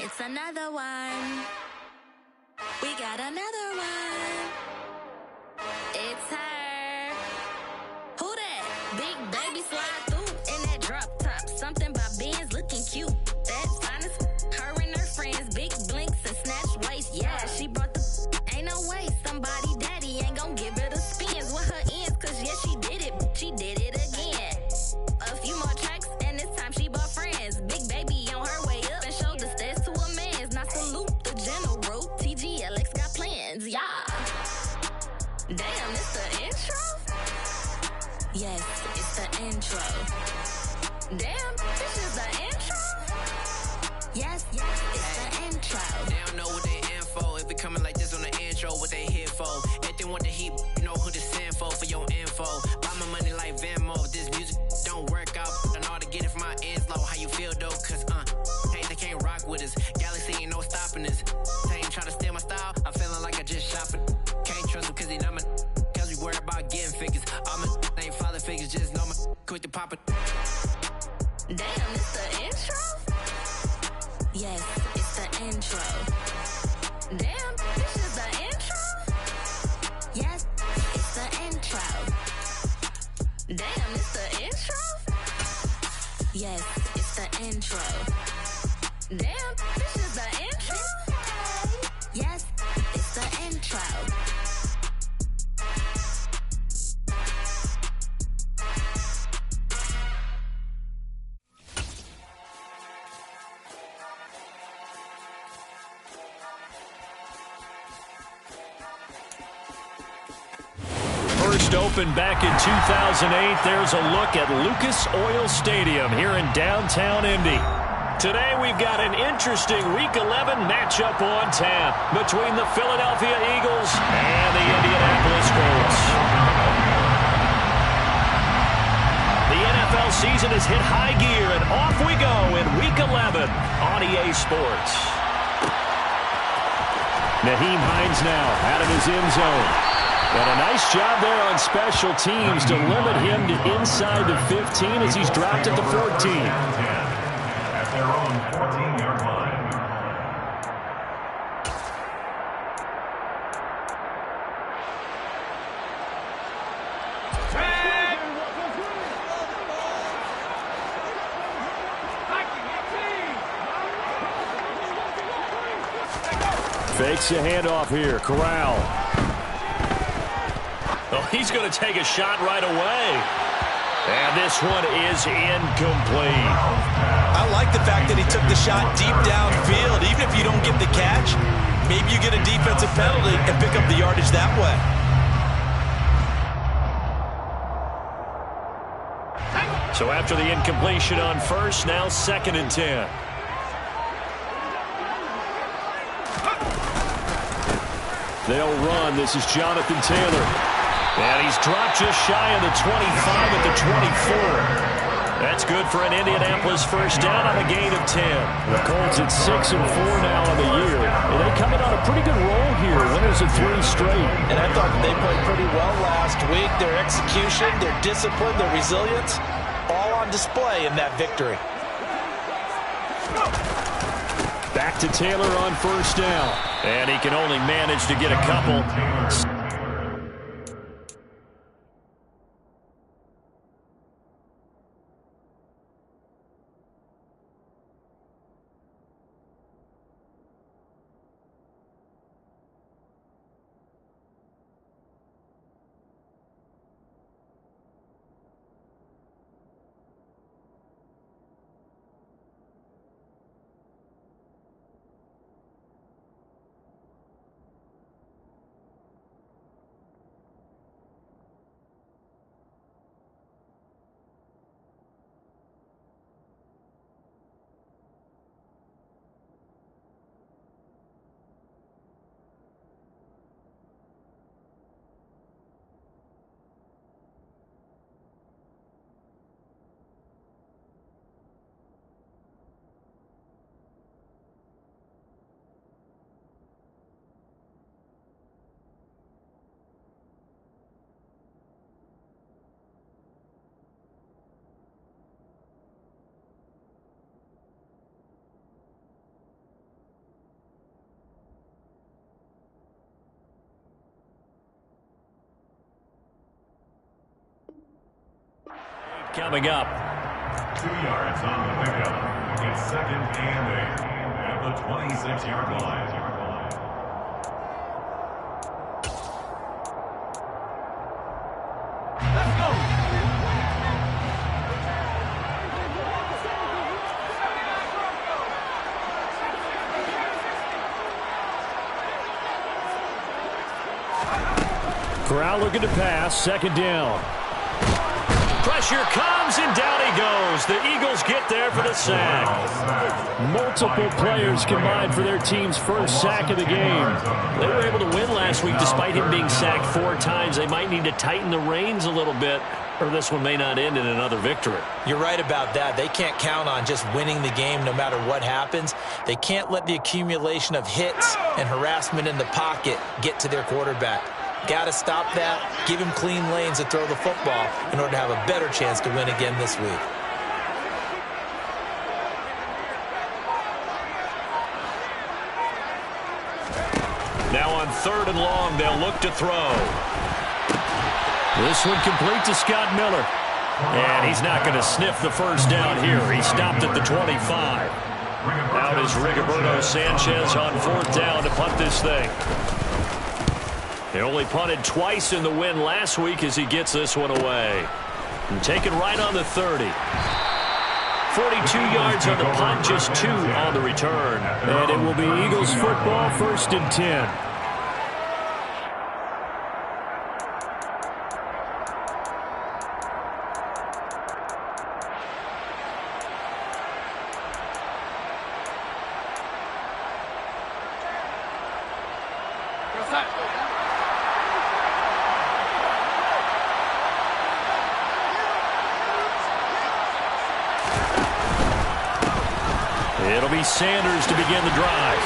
It's another one. We got another one. It's her. Who that? Big baby slide through in that drop top. Something by Benz looking cute. That's honest. Her and her friends, big blinks and snatch waist. Yeah, she brought the. Ain't no way somebody daddy ain't gon' give her the spins with her ends. Cause yeah, she did it. She did it again. A few more tracks and this time she bought friends. Big baby on her way up and showed the stairs to a man's. Now salute the general. TGLX got plans, yeah. Damn, it's the intro? Yes, it's the intro. Damn, this is the intro? Yes, it's the intro. They don't know what they in for. If we coming like this on the intro, what they here for? If they want the heat, you know who to send for your info. Buy my money like Venmo. If this music don't work out, I know how to get it from my ends low. How you feel though? Cause hey, they can't rock with us. Galaxy ain't no stopping this. They ain't trying to steal my style. I'm feeling like I just shot for. Can't trust him cause he not my. Cause we worry about getting figures. All my ain't father figures, just know my quick to pop it. Damn, it's the intro? Yes, it's the intro. Damn, this is the intro? Yes, it's the intro. Damn, it's the intro? Yes, it's the intro. Damn, this is the intro? Yes, it's the intro. First opened back in 2008, there's a look at Lucas Oil Stadium here in downtown Indy. Today we've got an interesting Week 11 matchup on tap between the Philadelphia Eagles and the Indianapolis Colts. The NFL season has hit high gear, and off we go in Week 11 on EA Sports. Nyheim Hines now out of his end zone. And a nice job there on special teams to limit him to inside the 15 as he's dropped at the 14. At their own 14-yard line. Fakes a handoff here. Corral. Oh, he's going to take a shot right away. And this one is incomplete. I like the fact that he took the shot deep downfield. Even if you don't get the catch, maybe you get a defensive penalty and pick up the yardage that way. So after the incompletion on first, now 2nd and 10. They'll run. This is Jonathan Taylor. And he's dropped just shy of the 25 at the 24. That's good for an Indianapolis first down on a gain of 10. The Colts at 6-4 now on the year. And they coming on a pretty good roll here. Winners of 3 straight. And I thought they played pretty well last week. Their execution, their discipline, their resilience, all on display in that victory. Back to Taylor on first down. And he can only manage to get a couple. Coming up. 2 yards on the pickup. Against 2nd and 8 at the 26-yard line. Corral looking to pass, 2nd down. Pressure comes, and down he goes. The Eagles get there for the sack. Multiple players combined for their team's first sack of the game. They were able to win last week despite him being sacked 4 times. They might need to tighten the reins a little bit, or this one may not end in another victory. You're right about that. They can't count on just winning the game no matter what happens. They can't let the accumulation of hits and harassment in the pocket get to their quarterback. Got to stop that, give him clean lanes to throw the football in order to have a better chance to win again this week. Now on 3rd and long, they'll look to throw. This one complete to Scott Miller. And he's not going to sniff the first down here. He stopped at the 25. Out is Rigoberto Sanchez on 4th down to punt this thing. They only punted twice in the win last week as he gets this one away. And taken right on the 30. 42 yards on the punt, just 2 on the return. And it will be Eagles football, 1st and 10. It'll be Sanders to begin the drive.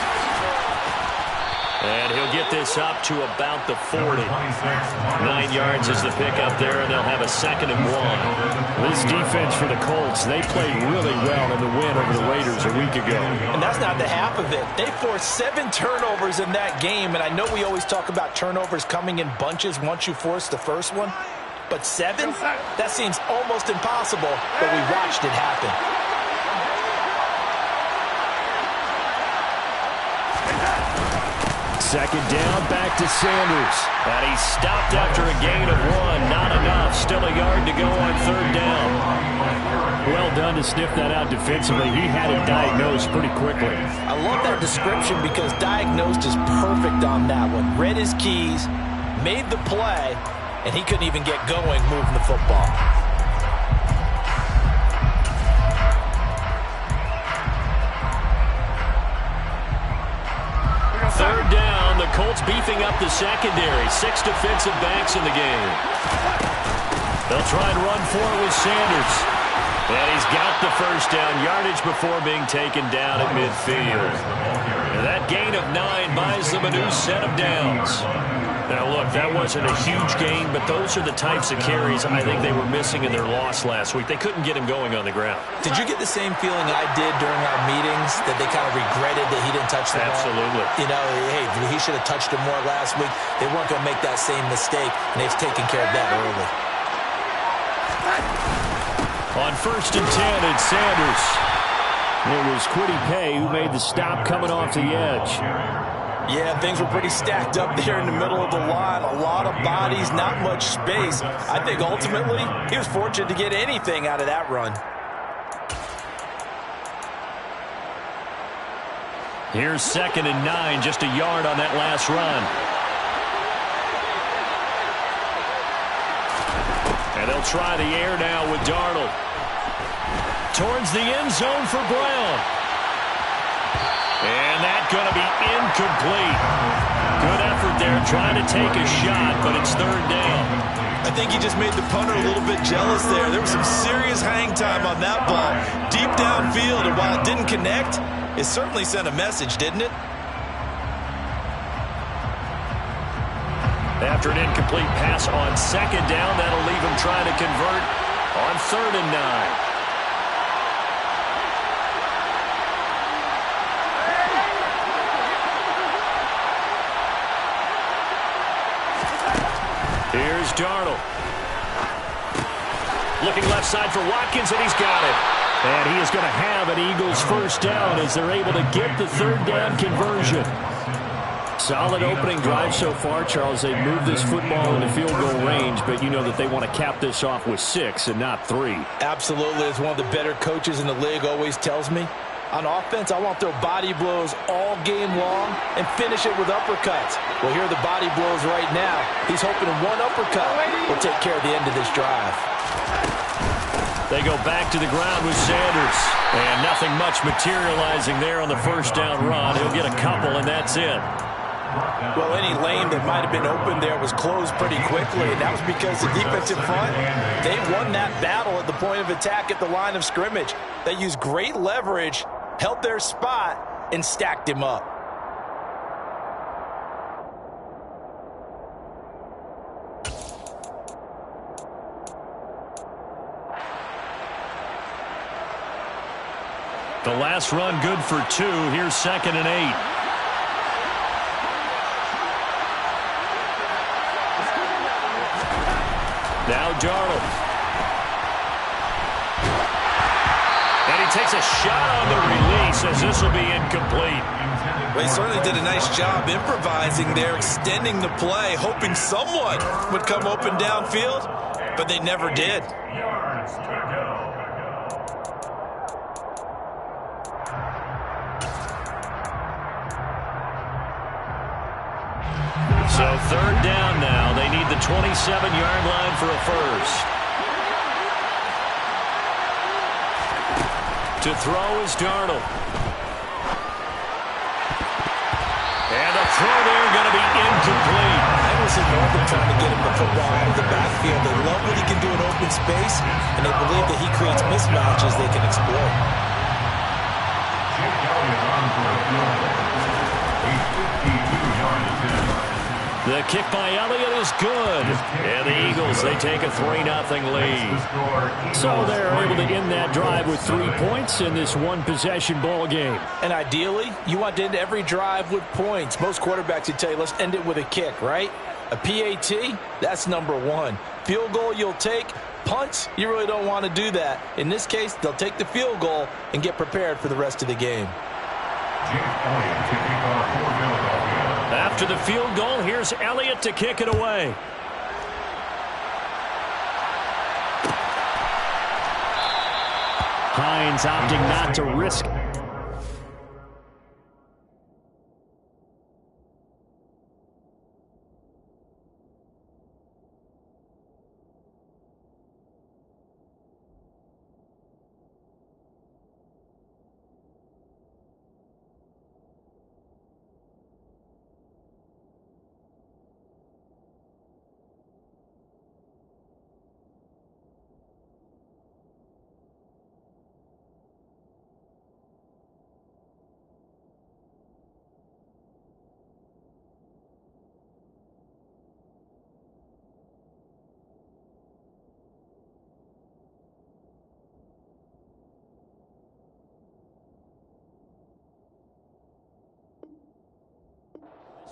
And he'll get this up to about the 40. 9 yards is the pickup there, and they'll have a 2nd and 1. This defense for the Colts, they played really well in the win over the Raiders a week ago. And that's not the half of it. They forced 7 turnovers in that game, and I know we always talk about turnovers coming in bunches once you force the first one. But 7? That seems almost impossible, but we watched it happen. Second down, back to Sanders. And he stopped after a gain of 1. Not enough. Still a yard to go on 3rd down. Well done to sniff that out defensively. He had it diagnosed pretty quickly. I love that description because diagnosed is perfect on that one. Read his keys, made the play, and he couldn't even get going moving the football. Third down, the Colts beefing up the secondary. 6 defensive backs in the game. They'll try and run for it with Sanders. And he's got the first down, yardage before being taken down at midfield. And that gain of 9 buys them a new set of downs. Now, look, that wasn't a huge gain, but those are the types of carries I think they were missing in their loss last week. They couldn't get him going on the ground. Did you get the same feeling I did during our meetings, that they kind of regretted that he didn't touch the ball? Absolutely. You know, hey, he should have touched it more last week. They weren't going to make that same mistake, and they've taken care of that early. On 1st and 10, it's Sanders. It was Kwity Paye who made the stop coming off the edge. Yeah, things were pretty stacked up there in the middle of the line. A lot of bodies, not much space. I think ultimately he was fortunate to get anything out of that run. Here's 2nd and 9, just a yard on that last run. And they'll try the air now with Darnold. Towards the end zone for Brown. And that's going to be incomplete. Good effort there trying to take a shot, but it's 3rd down. I think he just made the punter a little bit jealous there. There was some serious hang time on that ball. Deep downfield, and while it didn't connect, it certainly sent a message, didn't it? After an incomplete pass on 2nd down, that'll leave him trying to convert on 3rd and 9. Here's Darnold. Looking left side for Watkins, and he's got it. And he is going to have an Eagles first down as they're able to get the third down conversion. Solid opening drive so far, Charles. They moved this football into field goal range, but you know that they want to cap this off with 6 and not 3. Absolutely. As one of the better coaches in the league always tells me, on offense, I want their body blows all game long and finish it with uppercuts. Well, here are the body blows right now. He's hoping one uppercut will take care of the end of this drive. They go back to the ground with Sanders. And nothing much materializing there on the first down run. He'll get a couple, and that's it. Well, any lane that might have been open there was closed pretty quickly, and that was because the defensive front, they won that battle at the point of attack at the line of scrimmage. They used great leverage, held their spot, and stacked him up. The last run good for 2. Here's 2nd and 8. Now Darnold. And he takes a shot on the release as this will be incomplete. Well, he certainly did a nice job improvising there, extending the play, hoping someone would come open downfield, but they never did. So 3rd down now. They need the 27-yard line for a first. To throw is Darnold. And the throw there going to be incomplete. I was in Northern trying to get him the football out of the backfield. They love what he can do in open space, and they believe that he creates mismatches they can exploit. The kick by Elliott is good. And the Eagles, they take a 3-0 lead. So they're able to end that drive with 3 points in this one-possession ball game. And ideally, you want to end every drive with points. Most quarterbacks would tell you, let's end it with a kick, right? A PAT, that's number 1. Field goal you'll take. Punts, you really don't want to do that. In this case, they'll take the field goal and get prepared for the rest of the game. After the field goal, here's Elliott to kick it away. Hines opting not to risk it.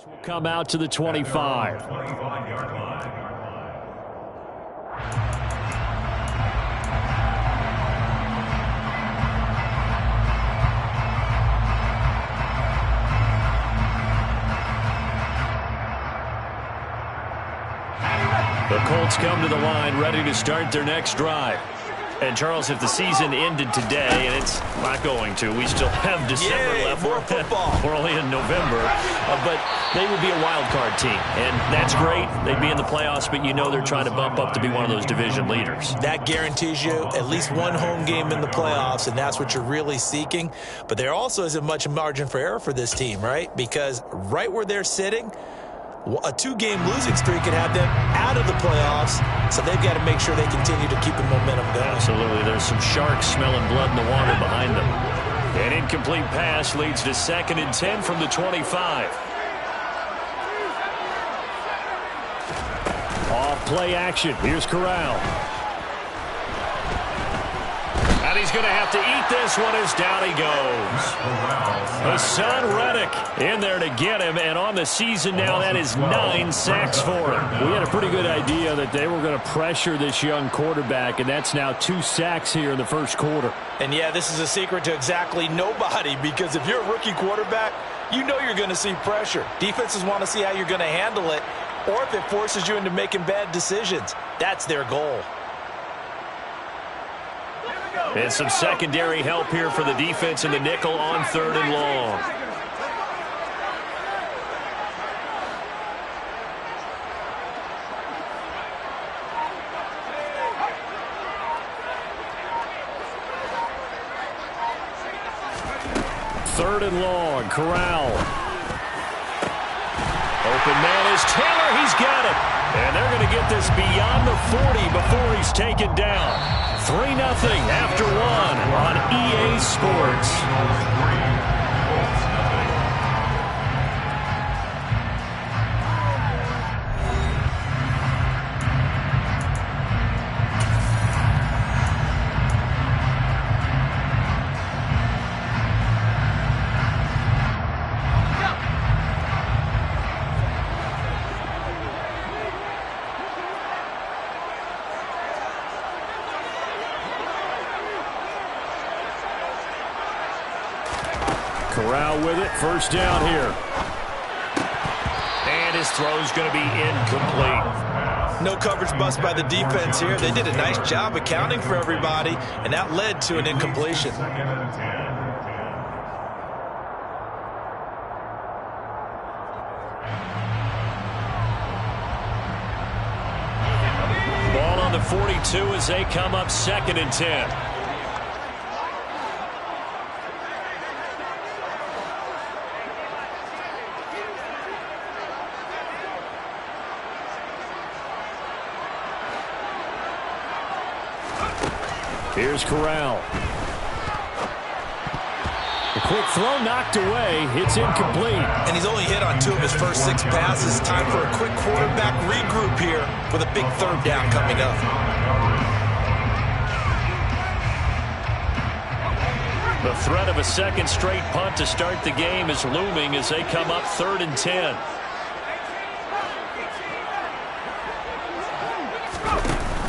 Will come out to the 25. The Colts come to the line ready to start their next drive. And, Charles, if the season ended today, and it's not going to, we still have December left. More football. We're only in November. But they would be a wild card team. And that's great. They'd be in the playoffs, but you know they're trying to bump up to be one of those division leaders. That guarantees you at least one home game in the playoffs, and that's what you're really seeking. But there also isn't much margin for error for this team, right? Because right where they're sitting, a 2-game losing streak could have them out of the playoffs, so they've got to make sure they continue to keep the momentum going. Absolutely. There's some sharks smelling blood in the water behind them. An incomplete pass leads to 2nd and 10 from the 25. Off play action. Here's Corral. And he's going to have to eat this one as down he goes. Hassan Reddick in there to get him, and on the season now, that is 9 sacks for him. We had a pretty good idea that they were going to pressure this young quarterback, and that's now 2 sacks here in the first quarter. And yeah, this is a secret to exactly nobody, because if you're a rookie quarterback, you know you're going to see pressure. Defenses want to see how you're going to handle it, or if it forces you into making bad decisions. That's their goal. And some secondary help here for the defense in the nickel on 3rd and long. Third and long, Corral. Open man is Taylor. He's got it. And they're going to get this beyond the 40 before he's taken down. 3-0 after 1 on EA Sports. Corral with it, first down here. And his throw's going to be incomplete. No coverage bust by the defense here. They did a nice job accounting for everybody, and that led to an incompletion. Ball on the 42 as they come up 2nd and 10. Here's Corral. A quick throw knocked away. It's incomplete. And he's only hit on 2 of his first 6 passes. Time for a quick quarterback regroup here with a big 3rd down coming up. The threat of a second straight punt to start the game is looming as they come up 3rd and 10.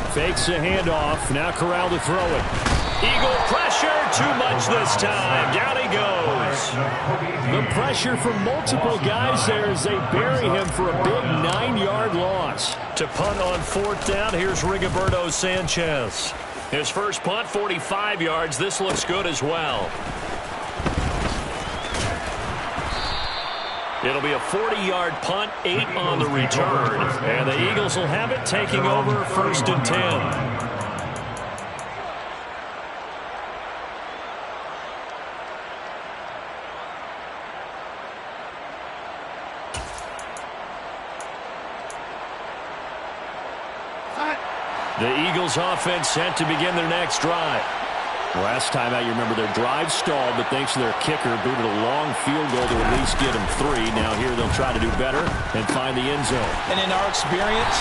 Fakes the handoff. Now Corral to throw it. Eagle pressure. Too much this time. Down he goes. The pressure from multiple guys there as they bury him for a big 9-yard loss. To punt on 4th down, here's Rigoberto Sanchez. His first punt, 45 yards. This looks good as well. It'll be a 40-yard punt, 8 on the return. And the Eagles will have it, taking over 1st and 10. The Eagles offense set to begin their next drive. Last time out, you remember their drive stalled, but thanks to their kicker, booted a long field goal to at least get them 3. Now here they'll try to do better and find the end zone. And in our experience,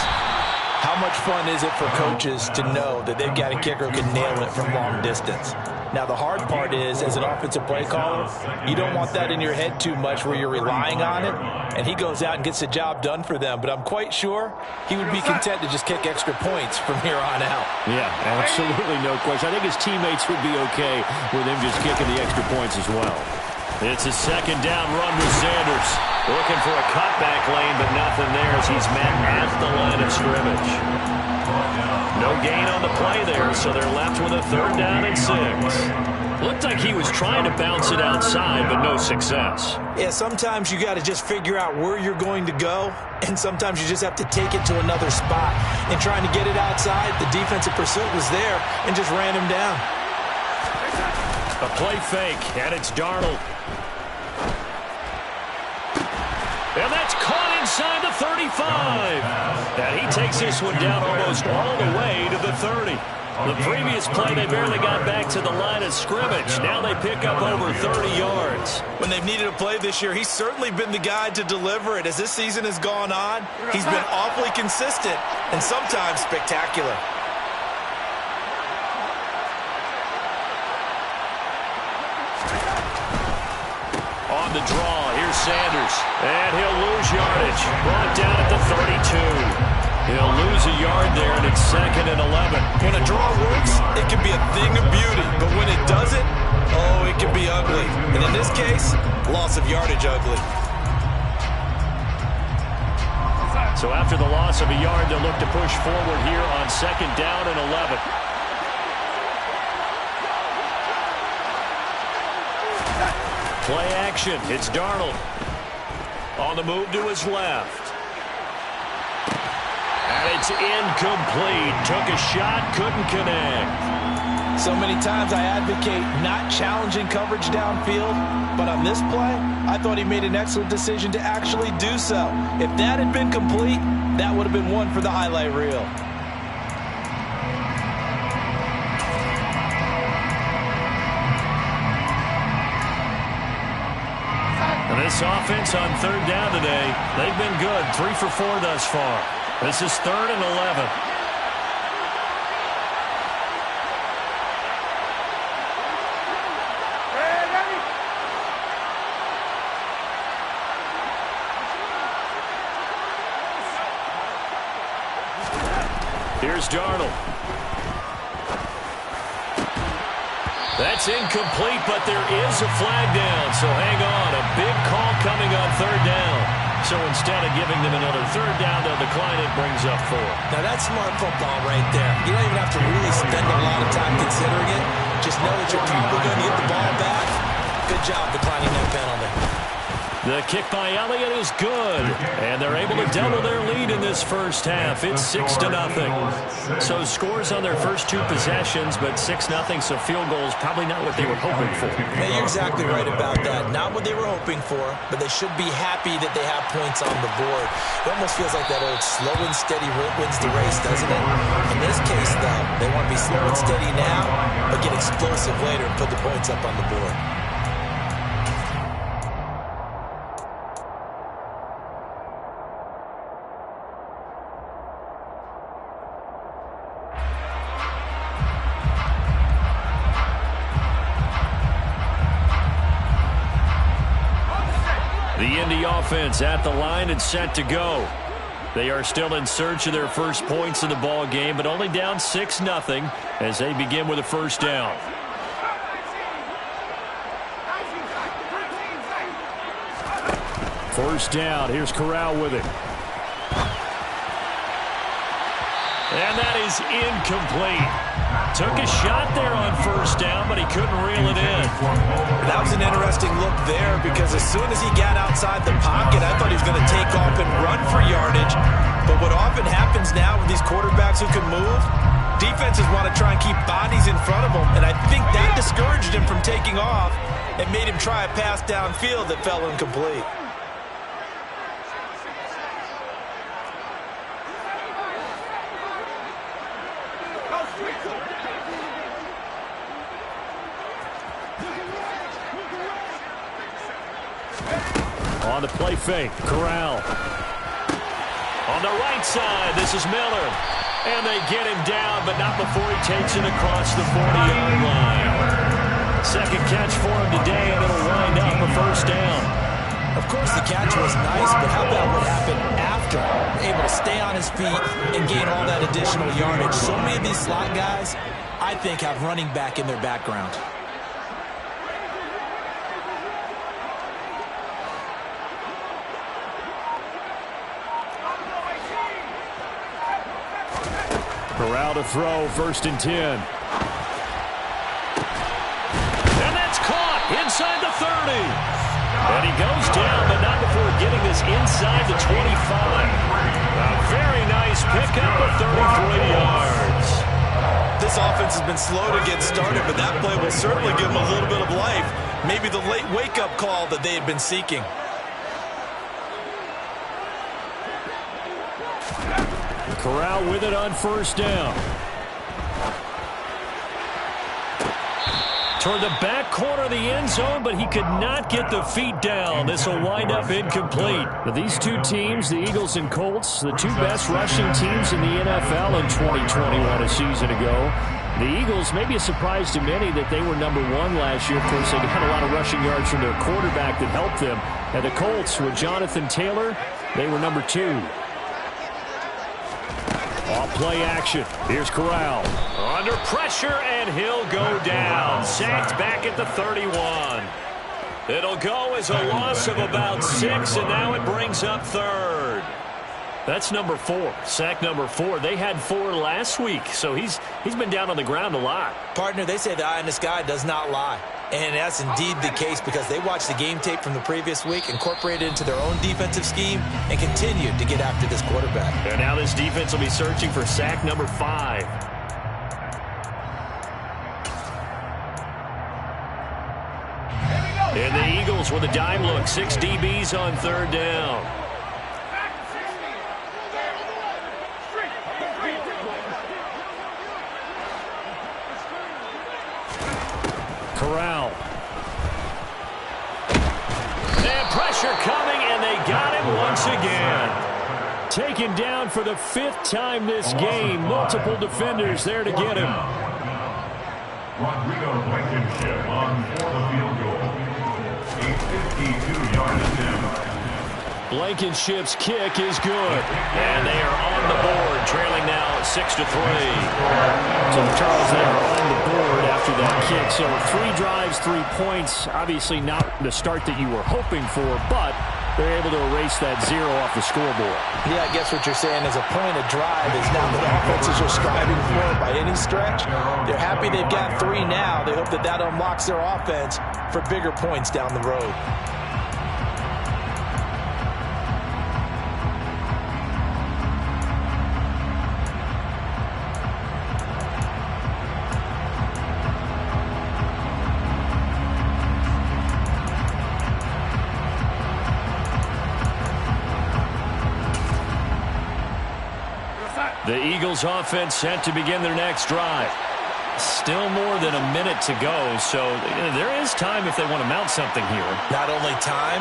how much fun is it for coaches to know that they've got a kicker who can nail it from long distance? Now, the hard part is, as an offensive play caller, you don't want that in your head too much where you're relying on it, and he goes out and gets the job done for them. But I'm quite sure he would be content to just kick extra points from here on out. Yeah, absolutely no question. I think his teammates would be okay with him just kicking the extra points as well. It's a 2nd down run with Sanders. Looking for a cutback lane, but nothing there as he's met at the line of scrimmage. No gain on the play there, so they're left with a 3rd down and 6. Looked like he was trying to bounce it outside, but no success. Yeah, sometimes you got to just figure out where you're going to go, and sometimes you just have to take it to another spot. And trying to get it outside, the defensive pursuit was there and just ran him down. A play fake, and it's Darnold. And that's caught inside the 35. And he takes this one down almost all the way to the 30. The previous play, they barely got back to the line of scrimmage. Now they pick up over 30 yards. When they've needed a play this year, he's certainly been the guy to deliver it. As this season has gone on, he's been awfully consistent and sometimes spectacular. On the draw, here's Sanders. And he'll lose yardage. Brought down at the 32. He'll lose a yard there, and it's 2nd and 11. When a draw works, it can be a thing of beauty. But when it doesn't, oh, it can be ugly. And in this case, loss of yardage ugly. So after the loss of a yard, they'll look to push forward here on 2nd down and 11. Play action. It's Darnold. On the move to his left. And it's incomplete. Took a shot, couldn't connect. So many times I advocate not challenging coverage downfield, but on this play, I thought he made an excellent decision to actually do so. If that had been complete, that would have been one for the highlight reel. And this offense on 3rd down today, they've been good. 3 for 4 thus far. This is 3rd and 11. Here's Darnold. That's incomplete, but there is a flag down, so hang on. A big call coming on 3rd down. So instead of giving them another 3rd down, they'll decline it, brings up 4. Now that's smart football right there. You don't even have to really spend a lot of time considering it. Just know that you're probably going to get the ball back. Good job declining that penalty. The kick by Elliott is good, and they're able to double their lead in this first half. It's 6-0. So scores on their first 2 possessions, but 6-0, so field goals probably not what they were hoping for. Yeah, you're exactly right about that. Not what they were hoping for, but they should be happy that they have points on the board. It almost feels like that old slow and steady wins the race, doesn't it? In this case, though, they want to be slow and steady now, but get explosive later and put the points up on the board. The Indy offense at the line and set to go. They are still in search of their first points in the ball game, but only down 6-0 as they begin with a first down. First down. Here's Corral with it. And that is incomplete. Took a shot there on first down, but he couldn't reel it in. That was an interesting look there because as soon as he got outside the pocket, I thought he was going to take off and run for yardage. But what often happens now with these quarterbacks who can move, defenses want to try and keep bodies in front of them, and I think that discouraged him from taking off and made him try a pass downfield that fell incomplete. On the play fake, Corral. On the right side, this is Miller. And they get him down, but not before he takes it across the 40-yard line. Second catch for him today, and it'll wind up a first down. Of course, the catch was nice, but how about what happened after? Able to stay on his feet and gain all that additional yardage. So many of these slot guys, I think, have running back in their background. Corral to throw, 1st and 10. And that's caught inside the 30. And he goes down, but not before getting this inside the 25. A very nice pickup of 33 yards. This offense has been slow to get started, but that play will certainly give them a little bit of life. Maybe the late wake-up call that they had been seeking. Corral with it on first down. Toward the back corner of the end zone, but he could not get the feet down. This will wind up incomplete. Now, these two teams, the Eagles and Colts, the two best rushing teams in the NFL in 2021 a season ago. The Eagles, maybe a surprise to many that they were number 1 last year. Of course, they got a lot of rushing yards from their quarterback that helped them. And the Colts, with Jonathan Taylor, they were number 2. Off play action. Here's Corral. Under pressure, and he'll go down. Sacked back at the 31. It'll go as a loss of about 6, and now it brings up 3rd. That's number 4, sack number 4. They had 4 last week, so he's been down on the ground a lot. Partner, they say the eye in the sky does not lie. And that's indeed the case because they watched the game tape from the previous week, incorporated it into their own defensive scheme, and continued to get after this quarterback. And now this defense will be searching for sack number 5. And the Eagles with a dime look. 6 DBs on 3rd down. Corral. And pressure coming, and they got him once again. Taken down for the 5th time this game. Multiple defenders there to get him. Rodrigo Blankenship on for the field goal. A 52-yard attempt. Blankenship's kick is good. And they are on the board, trailing now 6-3. So Charles, they are on the board after that kick. So 3 drives, 3 points. Obviously not the start that you were hoping for, but they're able to erase that 0 off the scoreboard. Yeah, I guess what you're saying is a point of drive is not what offenses are striving for by any stretch. They're happy they've got 3 now. They hope that that unlocks their offense for bigger points down the road. The Eagles offense set to begin their next drive. Still more than a minute to go, so there is time if they want to mount something here. Not only time,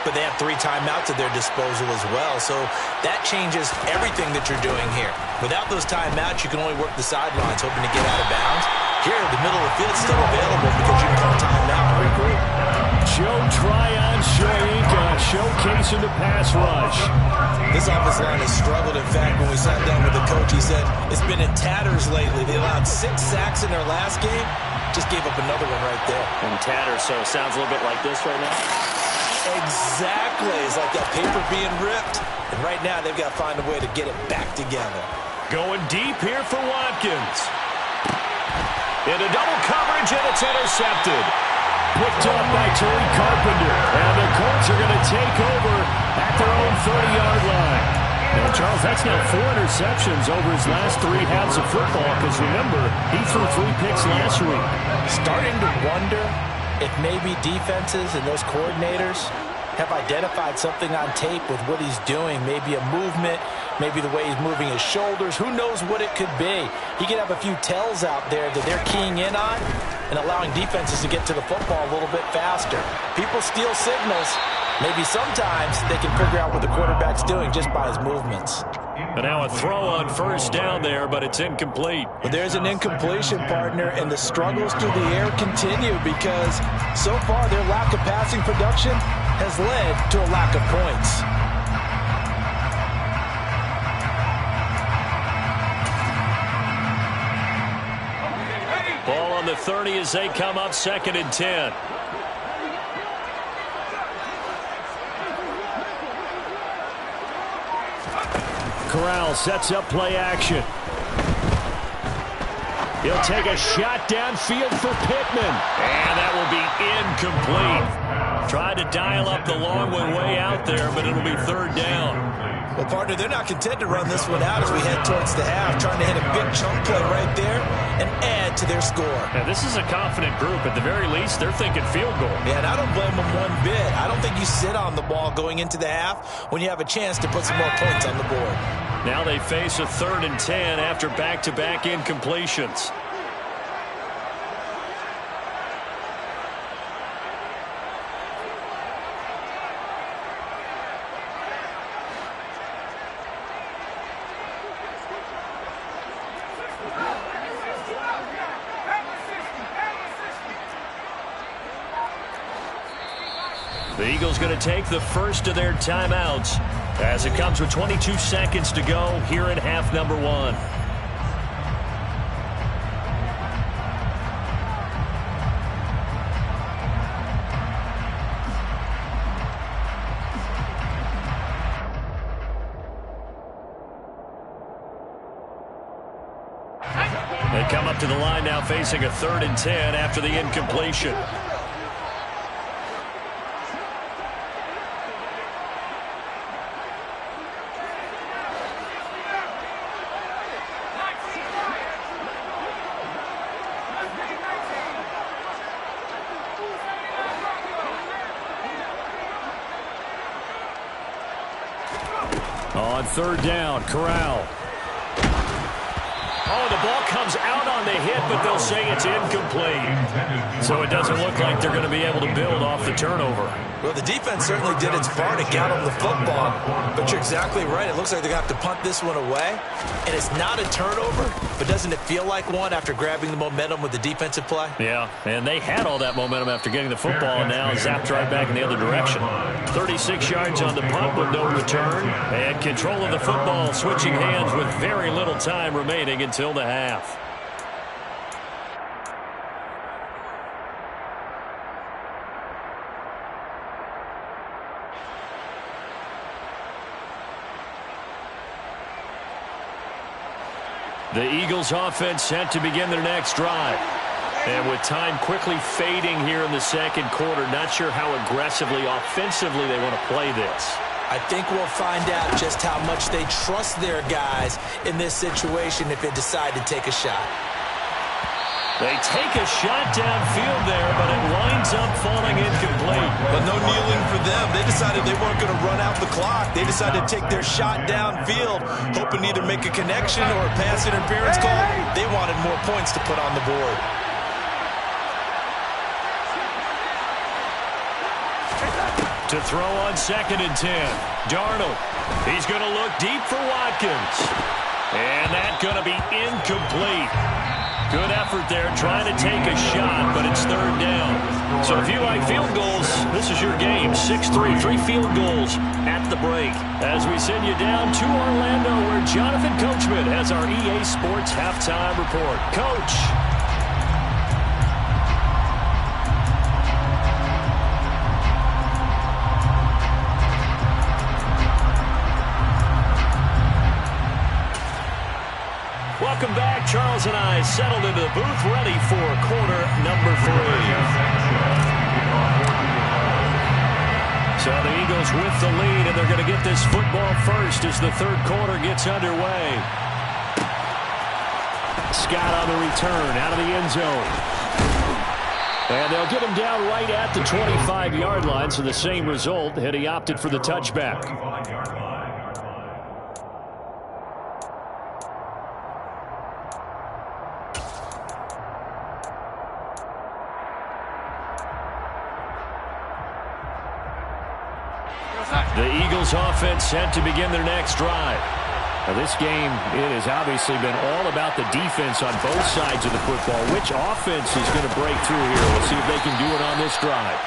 but they have 3 timeouts at their disposal as well, so that changes everything that you're doing here. Without those timeouts, you can only work the sidelines, hoping to get out of bounds. Here, the middle of the field is still available because you can call timeout and regroup. Joe Tryon-Shoyinka showcasing the pass rush. This offensive line has struggled. In fact, when we sat down with the coach, he said it's been in tatters lately. They allowed 6 sacks in their last game. Just gave up another one right there. In tatters, so it sounds a little bit like this right now. Exactly. It's like that paper being ripped. And right now, they've got to find a way to get it back together. Going deep here for Watkins. Into double coverage, and it's intercepted. Picked up by Tariq Carpenter. And the Colts are going to take over at their own 30-yard line. And Charles, that's now 4 interceptions over his last 3 halves of football. Because remember, he threw 3 picks last week. Starting to wonder if maybe defenses and those coordinators have identified something on tape with what he's doing. Maybe a movement, maybe the way he's moving his shoulders. Who knows what it could be? He could have a few tells out there that they're keying in on and allowing defenses to get to the football a little bit faster. People steal signals. Maybe sometimes they can figure out what the quarterback's doing just by his movements. And now a throw on first down there, but it's incomplete. But there's an incompletion, partner, and the struggles through the air continue because so far their lack of passing production has led to a lack of points. Ball on the 30 as they come up 2nd and 10. Corral sets up play action. He'll take a shot downfield for Pittman. And that will be incomplete. Tried to dial up the long one way out there, but it'll be 3rd down. Well, partner, they're not content to run this one out as we head towards the half, trying to hit a big chunk play right there and add to their score. Now, this is a confident group. At the very least, they're thinking field goal. Yeah, and I don't blame them one bit. I don't think you sit on the ball going into the half when you have a chance to put some more points on the board. Now they face a 3rd and 10 after back-to-back incompletions. The Eagles going to take the first of their timeouts as it comes with 22 seconds to go here in half number 1. They come up to the line now facing a 3rd and 10 after the incompletion. On 3rd down, Corral. Oh, the ball comes out on the hit, but they'll say it's incomplete. So it doesn't look like they're going to be able to build off the turnover. Well, the defense certainly did its part to get them the football. But you're exactly right. It looks like they're going to have to punt this one away. And it's not a turnover, but doesn't it feel like one after grabbing the momentum with the defensive play? Yeah, and they had all that momentum after getting the football, and now zapped right back in the other direction. 36 yards on the punt with no return. And control of the football, switching hands with very little time remaining until the half. The Eagles offense set to begin their next drive. And with time quickly fading here in the second quarter, not sure how aggressively, offensively they want to play this. I think we'll find out just how much they trust their guys in this situation if they decide to take a shot. They take a shot downfield there, but it winds up falling incomplete. But no kneeling for them. They decided they weren't going to run out the clock. They decided to take their shot downfield, hoping to either make a connection or a pass interference call. They wanted more points to put on the board. To throw on 2nd and 10. Darnold. He's going to look deep for Watkins. And that's going to be incomplete. Good effort there trying to take a shot, but it's 3rd down. So if you like field goals, this is your game. 6-3, 3 field goals at the break. As we send you down to Orlando, where Jonathan Coachman has our EA Sports halftime report. Coach. Welcome back. Charles and I settled into the booth, ready for quarter number 3. So the Eagles with the lead, and they're going to get this football first as the 3rd quarter gets underway. Scott on the return, out of the end zone. And they'll get him down right at the 25-yard line, so the same result, and he opted for the touchback. The Eagles offense set to begin their next drive. Now this game, it has obviously been all about the defense on both sides of the football. Which offense is going to break through here? We'll see if they can do it on this drive.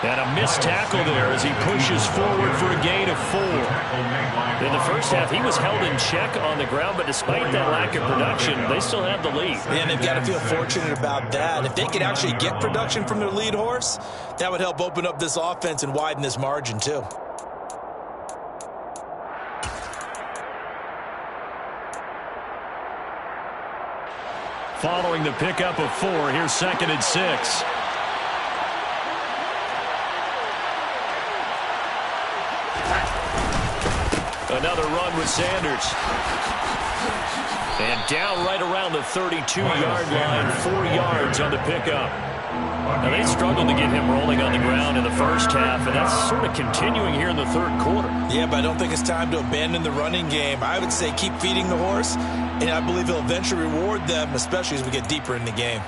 And a missed tackle there as he pushes forward for a gain of 4. In the first half, he was held in check on the ground, but despite that lack of production, they still have the lead. And they've got to feel fortunate about that. If they could actually get production from their lead horse, that would help open up this offense and widen this margin too. Following the pickup of 4, here's 2nd and 6. Another run with Sanders. And down right around the 32-yard line, 4 yards on the pickup. Now, they struggled to get him rolling on the ground in the first half, and that's sort of continuing here in the 3rd quarter. Yeah, but I don't think it's time to abandon the running game. I would say keep feeding the horse, and I believe he'll eventually reward them, especially as we get deeper in the game.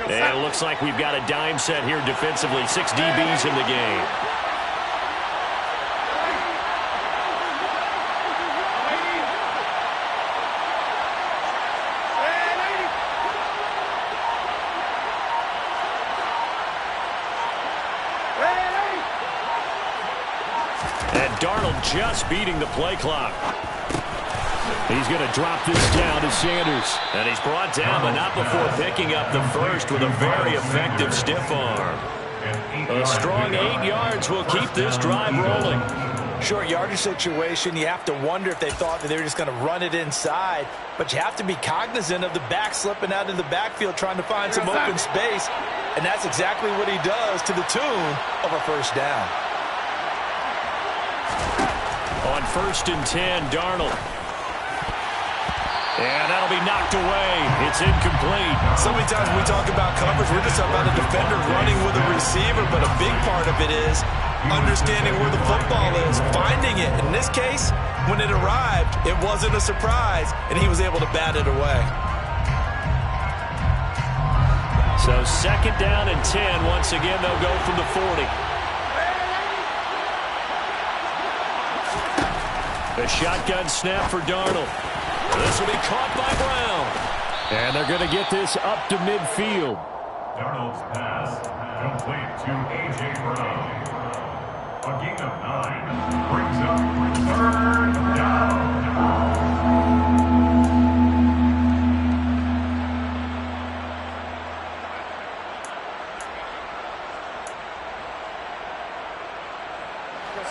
And it looks like we've got a dime set here defensively. 6 DBs in the game. just beating the play clock. He's going to drop this down to Sanders. And he's brought down, but not before picking up the first with a very effective stiff arm. A strong 8 yards will keep this drive rolling. Short yardage situation, you have to wonder if they thought that they were just going to run it inside. But you have to be cognizant of the back slipping out in the backfield trying to find some open space. And that's exactly what he does to the tune of a first down. On 1st and 10, Darnold. And that'll be knocked away. It's incomplete. So many times when we talk about coverage, we're just talking about a defender running with a receiver, but a big part of it is understanding where the football is, finding it. In this case, when it arrived, it wasn't a surprise, and he was able to bat it away. So 2nd down and 10. Once again, they'll go from the 40. A shotgun snap for Darnold. This will be caught by Brown. And they're going to get this up to midfield. Darnold's pass complete to A.J. Brown. A gain of 9 brings up 3rd down.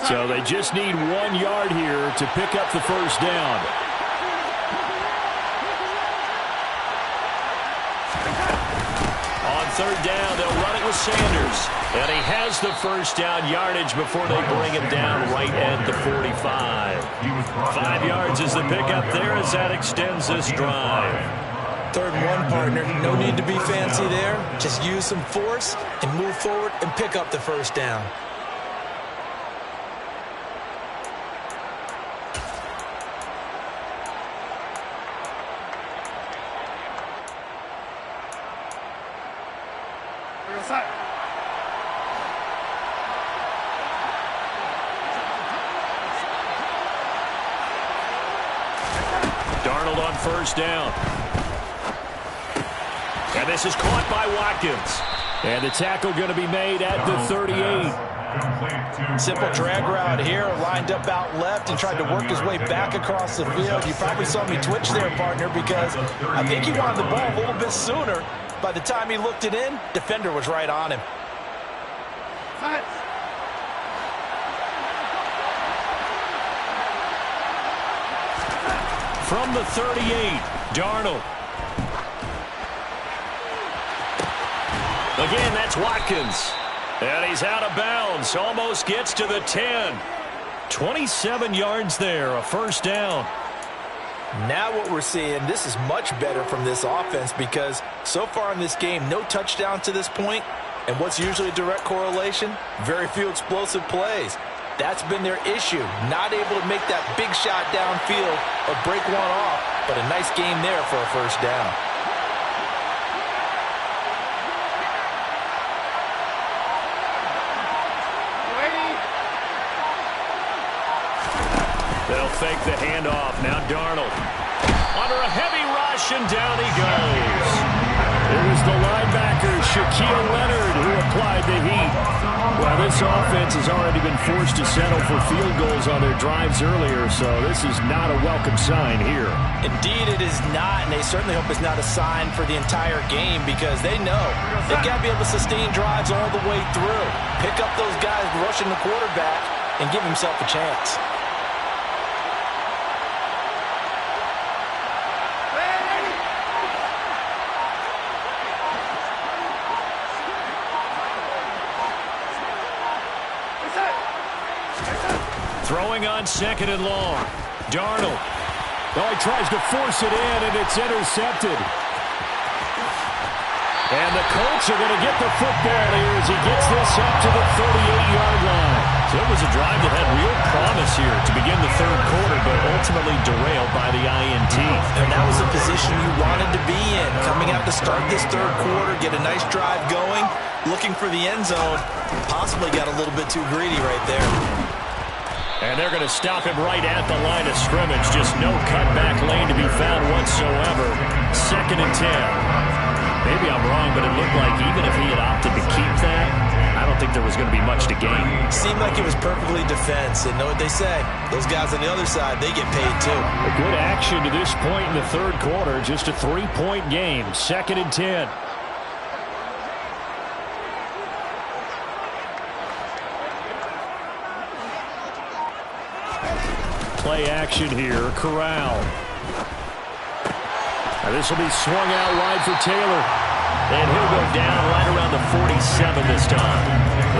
So they just need 1 yard here to pick up the first down. On 3rd down, they'll run it with Sanders. And he has the first down yardage before they bring him down right at the 45. 5 yards is the pickup there as that extends this drive. 3rd and 1, partner. No need to be fancy there. Just use some force and move forward and pick up the first down. Darnold on 1st down. And this is caught by Watkins. And the tackle going to be made at the 38. Simple drag route here, lined up out left and tried to work his way back across the field. You probably saw me twitch there, partner, because I think he wanted the ball a little bit sooner. By the time he looked it in, defender was right on him. From the 38, Darnold. Again, that's Watkins. And he's out of bounds. Almost gets to the 10. 27 yards there, a first down. Now what we're seeing, this is much better from this offense because so far in this game, no touchdown to this point. And what's usually a direct correlation? Very few explosive plays. That's been their issue. Not able to make that big shot downfield or break one off, but a nice game there for a first down. They'll fake the handoff. Now Darnold. Under a heavy rush, and down he goes. It was the linebacker, Shaquille Leonard, who applied the heat. Well, this offense has already been forced to settle for field goals on their drives earlier, so this is not a welcome sign here. Indeed, it is not, and they certainly hope it's not a sign for the entire game because they know they've got to be able to sustain drives all the way through. Pick up those guys rushing the quarterback and give himself a chance. Throwing on 2nd and long. Darnold. Oh, he tries to force it in, and it's intercepted. And the Colts are going to get the football here as he gets this up to the 38-yard line. So it was a drive that had real promise here to begin the 3rd quarter, but ultimately derailed by the INT. And that was the position you wanted to be in. Coming out to start this 3rd quarter, get a nice drive going, looking for the end zone. Possibly got a little bit too greedy right there. And they're going to stop him right at the line of scrimmage. Just no cutback lane to be found whatsoever. 2nd and 10. Maybe I'm wrong, but it looked like even if he had opted to keep that, I don't think there was going to be much to gain. Seemed like it was perfectly defense. And know what they say? Those guys on the other side, they get paid too. A good action to this point in the 3rd quarter. Just a 3-point game. 2nd and 10. Play action here. Corral. Now this will be swung out wide for Taylor. And he'll go down right around the 47 this time.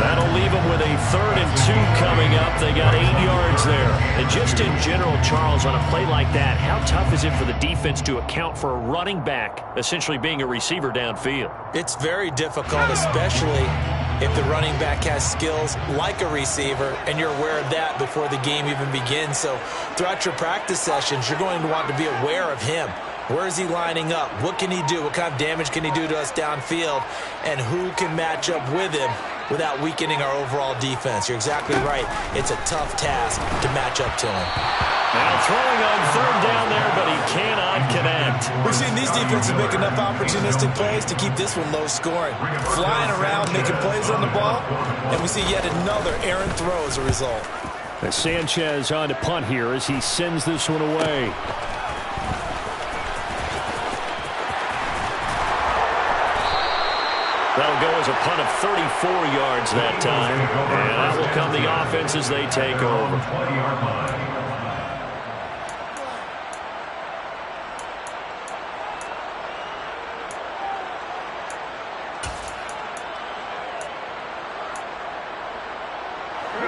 That'll leave him with a 3rd and 2 coming up. They got 8 yards there. And just in general, Charles, on a play like that, how tough is it for the defense to account for a running back essentially being a receiver downfield? It's very difficult, especially if the running back has skills like a receiver, and you're aware of that before the game even begins. So throughout your practice sessions, you're going to want to be aware of him. Where is he lining up? What can he do? What kind of damage can he do to us downfield? And who can match up with him without weakening our overall defense? You're exactly right. It's a tough task to match up to him. Now throwing on 3rd down there, but he cannot connect. We've seen these defenses make enough opportunistic plays to keep this one low scoring. Flying around, making plays on the ball, and we see yet another errant throw as a result. As Sanchez on to punt here as he sends this one away. That'll go as a punt of 34 yards that time. And that will come the offense as they take over.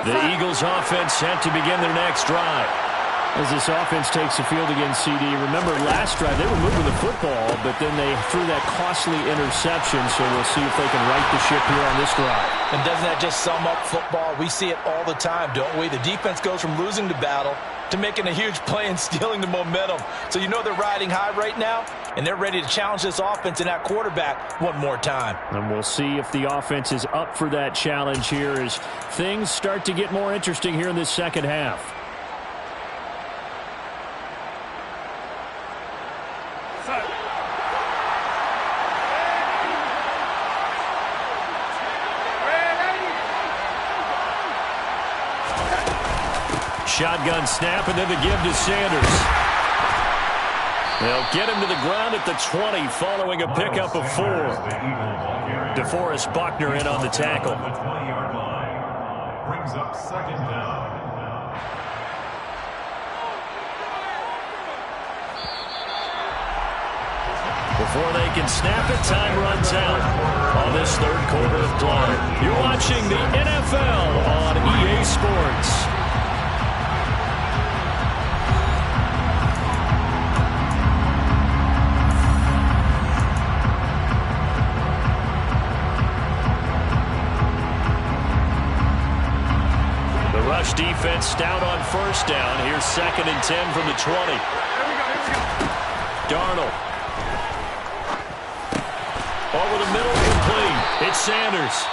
The Eagles offense set to begin their next drive. As this offense takes the field against CD, remember last drive they were moving the football, but then they threw that costly interception, so we'll see if they can right the ship here on this drive. And doesn't that just sum up football? We see it all the time, don't we? The defense goes from losing the battle to making a huge play and stealing the momentum. So you know they're riding high right now, and they're ready to challenge this offense and that quarterback one more time. And we'll see if the offense is up for that challenge here as things start to get more interesting here in this second half. Shotgun snap, and then the give to Sanders. They'll get him to the ground at the 20 following a pickup of 4. DeForest Buckner in on the tackle. The 20-yard line brings up 2nd down. Before they can snap it, time runs out on this 3rd quarter of play. You're watching the NFL on EA Sports. Defense stout on 1st down. Here's 2nd and 10 from the 20. Darnold. Over the middle, complete. It's Sanders.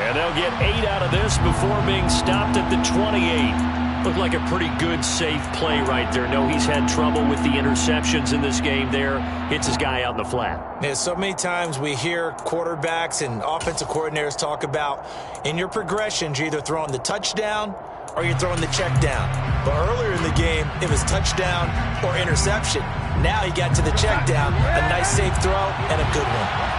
And they'll get 8 out of this before being stopped at the 28. Looked like a pretty good, safe play right there. No, he's had trouble with the interceptions in this game there. Hits his guy out in the flat. Yeah, so many times we hear quarterbacks and offensive coordinators talk about in your progressions, you're either throwing the touchdown or you're throwing the check down. But earlier in the game, it was touchdown or interception. Now he got to the check down, a nice safe throw and a good one.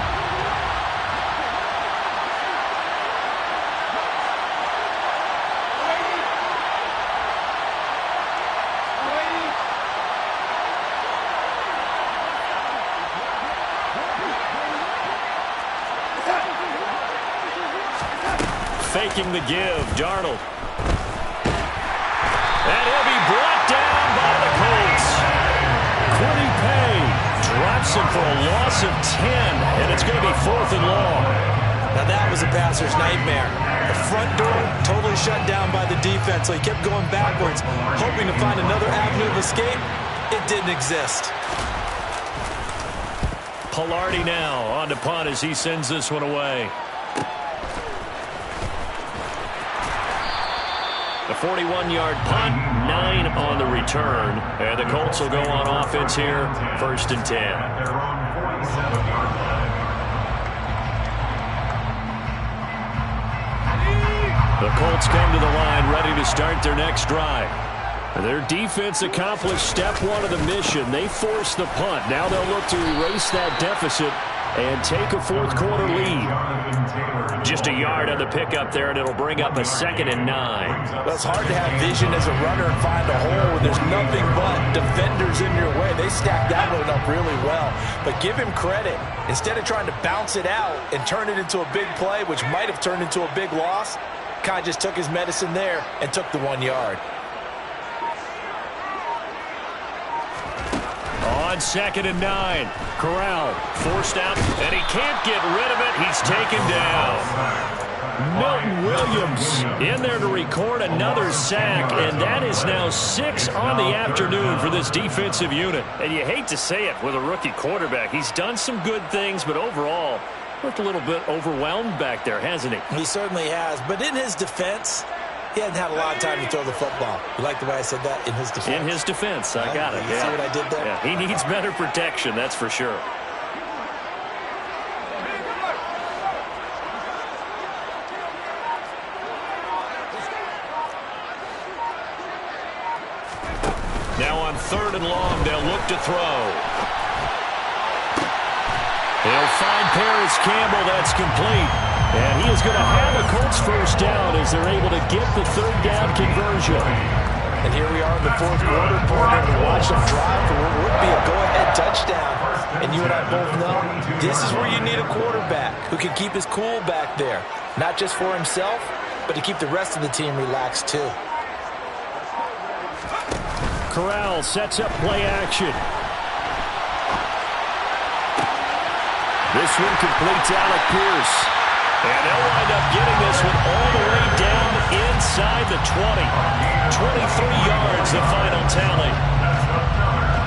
Faking the give, Darnold. And he'll be brought down by the Colts. Quiddy Pay drops him for a loss of 10, and it's going to be 4th and long. Now that was a passer's nightmare. The front door totally shut down by the defense, so he kept going backwards, hoping to find another avenue of escape. It didn't exist. Palardy now on to punt as he sends this one away. The 41-yard punt, 9 on the return. And the Colts will go on offense here, 1st and 10. At their own 47-yard line. The Colts come to the line ready to start their next drive. Their defense accomplished step 1 of the mission. They forced the punt. Now they'll look to erase that deficit and take a 4th quarter lead. Just a yard on the pickup there, and it'll bring up a 2nd and 9. Well, it's hard to have vision as a runner and find a hole when there's nothing but defenders in your way. They stacked that one up really well. But give him credit. Instead of trying to bounce it out and turn it into a big play, which might have turned into a big loss, Kai just took his medicine there and took the 1 yard. On 2nd and 9, Corral forced out, and he can't get rid of it. He's taken down. Milton Williams in there to record another sack, and that is now 6 on the afternoon for this defensive unit. And you hate to say it with a rookie quarterback. He's done some good things, but overall, looked a little bit overwhelmed back there, hasn't he? He certainly has, but in his defense, he hasn't had a lot of time to throw the football. You like the way I said that? In his defense? In his defense, I got it. You see what I did there? Yeah, he needs better protection, that's for sure. Now on 3rd and long, they'll look to throw. They'll find Paris Campbell. That's complete. And he is going to have a Colts 1st down as they're able to get the 3rd down conversion. And here we are in the 4th quarter, partner, to watch them drive for what would be a go-ahead touchdown. And you and I both know this is where you need a quarterback who can keep his cool back there. Not just for himself, but to keep the rest of the team relaxed too. Corral sets up play action. This one completes Alec Pierce. And they'll wind up getting this one all the way down inside the 20. 23 yards, the final tally.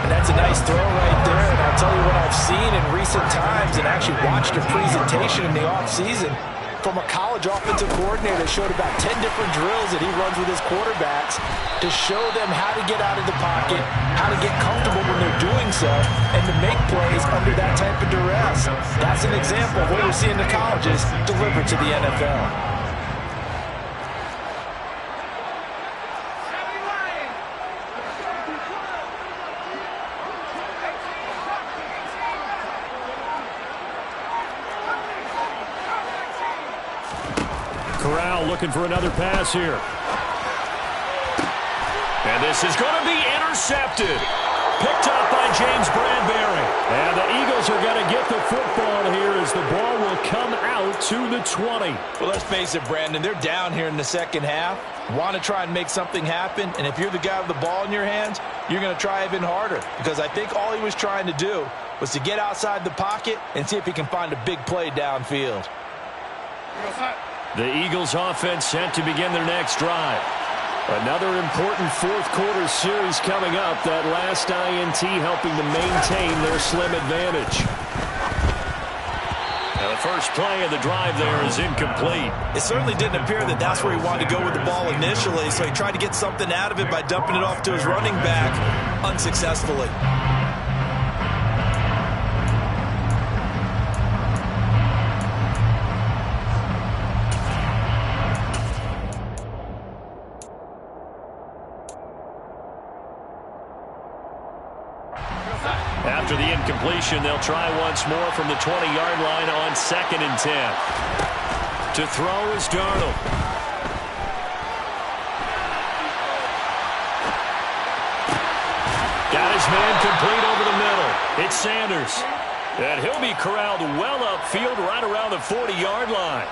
And that's a nice throw right there. And I'll tell you what I've seen in recent times and actually watched a presentation in the offseason from a college offensive coordinator that showed about 10 different drills that he runs with his quarterbacks to show them how to get out of the pocket, how to get comfortable when they're doing so, and to make plays under that type of duress. That's an example of what we're seeing the colleges deliver to the NFL. Corral looking for another pass here. And this is going to be intercepted. Picked up by James Bradbury. And the Eagles are going to get the football here as the ball will come out to the 20. Well, let's face it, Brandon, they're down here in the 2nd half. Want to try and make something happen. And if you're the guy with the ball in your hands, you're going to try even harder. Because I think all he was trying to do was to get outside the pocket and see if he can find a big play downfield. The Eagles offense set to begin their next drive. Another important 4th quarter series coming up. That last INT helping to maintain their slim advantage. Now the first play of the drive there is incomplete. It certainly didn't appear that that's where he wanted to go with the ball initially, so he tried to get something out of it by dumping it off to his running back unsuccessfully. After the incompletion, they'll try once more from the 20-yard line on 2nd and 10. To throw is Darnold. Got his man complete over the middle. It's Sanders. And he'll be corralled well upfield right around the 40-yard line.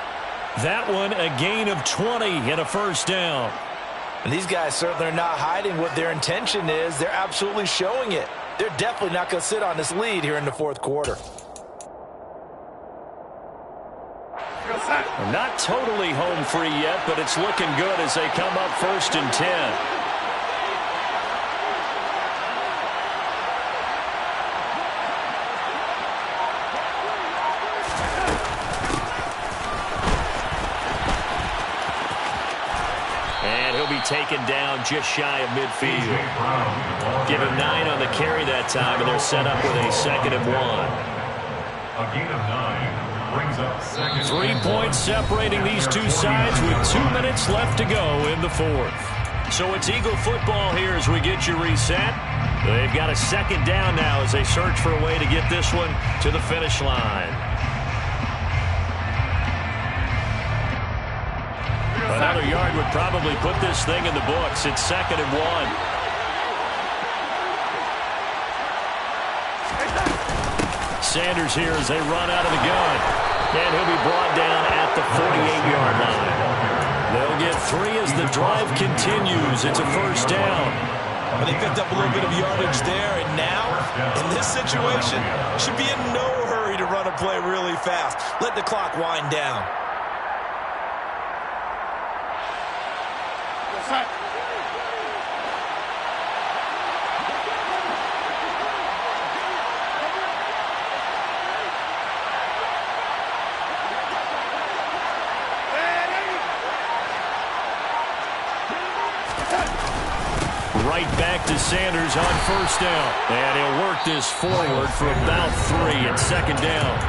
That one a gain of 20 and a 1st down. And these guys certainly are not hiding what their intention is. They're absolutely showing it. They're definitely not going to sit on this lead here in the 4th quarter. Not totally home free yet, but it's looking good as they come up 1st and 10. taken down just shy of midfield. Give him 9 on the carry that time, and they're set up with a 2nd and 1. A gain of 9 brings up 2nd. 3 points separating these two sides with 2 minutes left to go in the 4th. So it's Eagle football here as we get you reset. They've got a 2nd down now as they search for a way to get this one to the finish line. Another yard would probably put this thing in the books. It's 2nd and 1. Sanders here as they run out of the gun. And he'll be brought down at the 48-yard line. They'll get 3 as the drive continues. It's a 1st down. Well, they picked up a little bit of yardage there, and now, in this situation, should be in no hurry to run a play really fast. Let the clock wind down. Right back to Sanders on 1st down. And he'll work this forward for about 3 at 2nd down.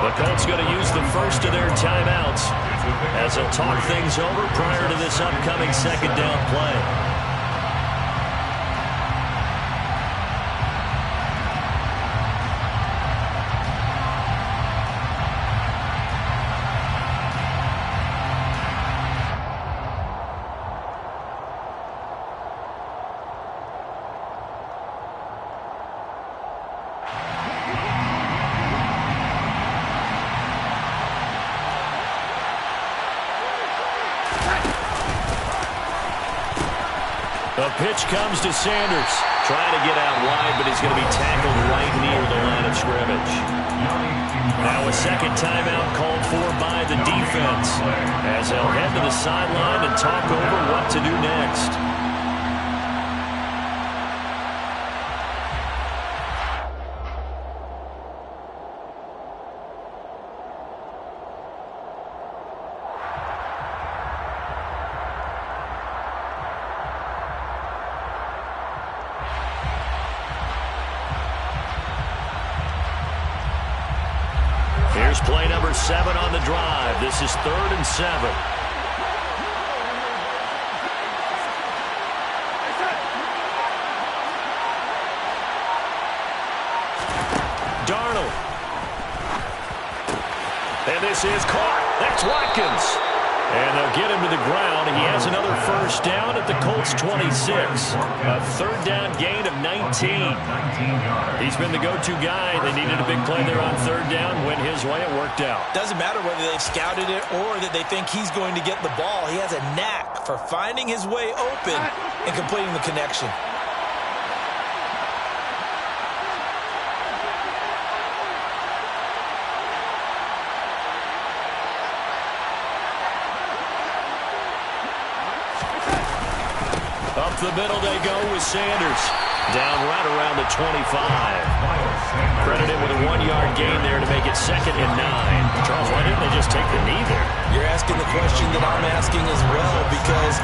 The Colts going to use the first of their timeouts as they'll talk things over prior to this upcoming 2nd down play. The pitch comes to Sanders. Trying to get out wide, but he's going to be tackled right near the line of scrimmage. Now a 2nd timeout called for by the defense as they'll head to the sideline and talk over what to do next. Here's play number 7 on the drive. This is 3rd and 7. Darnold. And this is caught. That's Watkins. And they'll get him to the ground. He has another 1st down at the Colts 26. A 3rd down gain of 19. He's been the go-to guy. They needed a big play there on 3rd down. Went his way. It worked out. Doesn't matter whether they've scouted it or that they think he's going to get the ball. He has a knack for finding his way open and completing the connection. Up the middle they go with Sanders. Down right around the 25. Credited with a 1-yard gain there to make it 2nd and 9. Charles, why didn't they just take the knee there? You're asking the question that I'm asking as well, because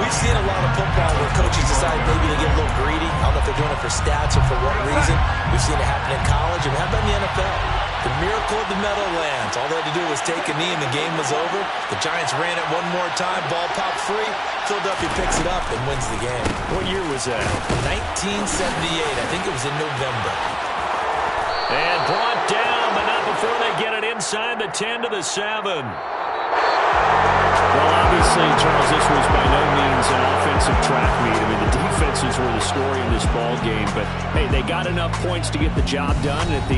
we've seen a lot of football where coaches decide maybe to get a little greedy. I don't know if they're doing it for stats or for what reason. We've seen it happen in college, and how about in the NFL? The miracle of the Meadowlands. All they had to do was take a knee and the game was over. The Giants ran it one more time. Ball popped free. Philadelphia picks it up and wins the game. What year was that? 1978. I think it was in November. And brought down, but not before they get it inside the 10 to the 7. Well, obviously, Charles, this was by no means an offensive track meet. I mean, the defenses were the story in this ball game, but, hey, they got enough points to get the job done. And at the